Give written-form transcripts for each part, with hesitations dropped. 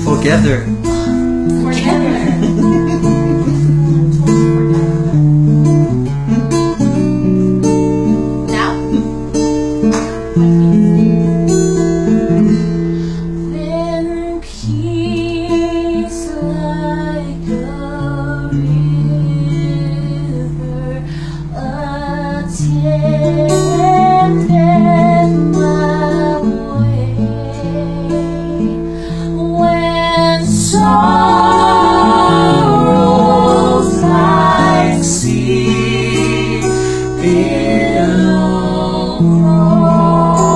Together. Now? When peace like a river attended my way, when sorrows like sea billow roll,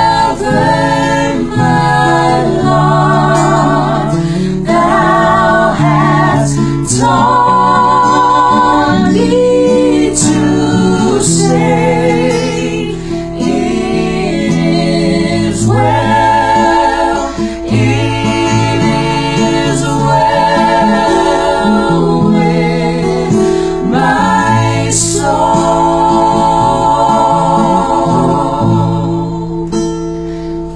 whatever my lot thou hast taught me to say, it is well, it is well with my soul.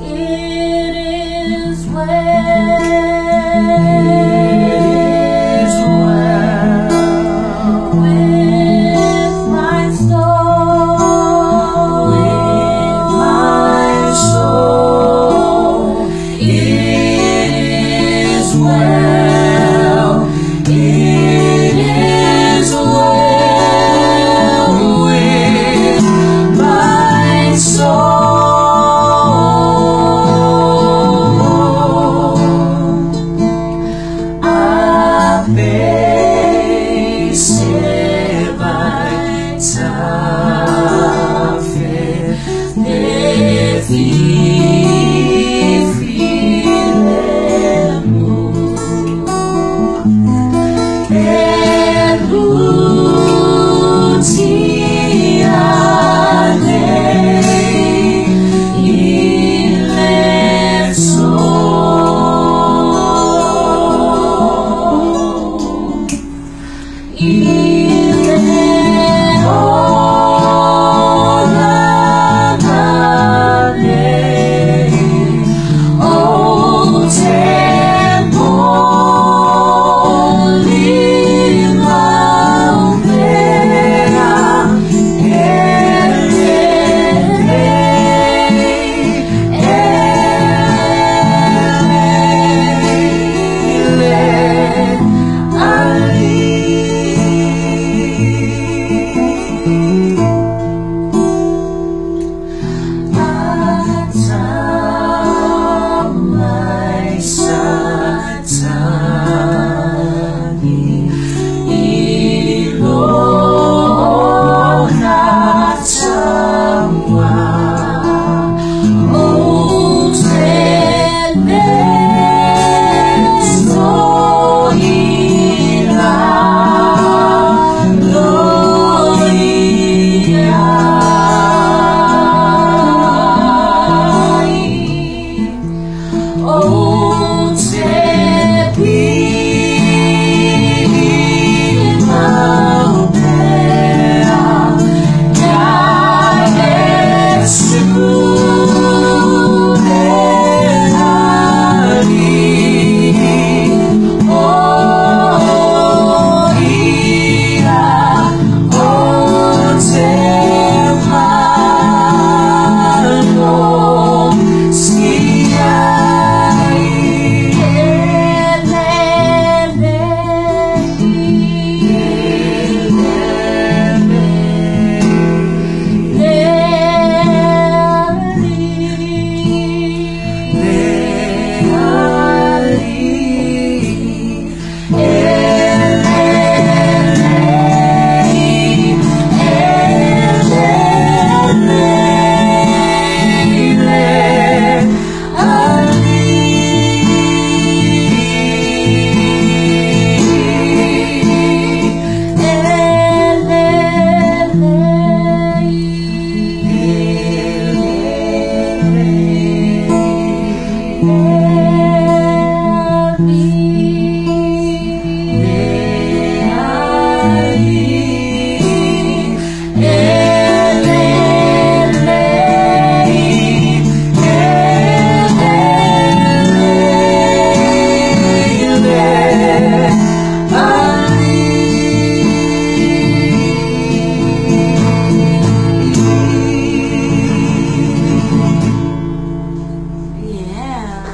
It is well with my soul, with my soul. It is well, it is well with my soul. Abese baitafe defilemu elutiane ileso. Ali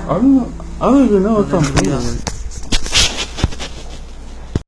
I don't even know if I'm bleeding.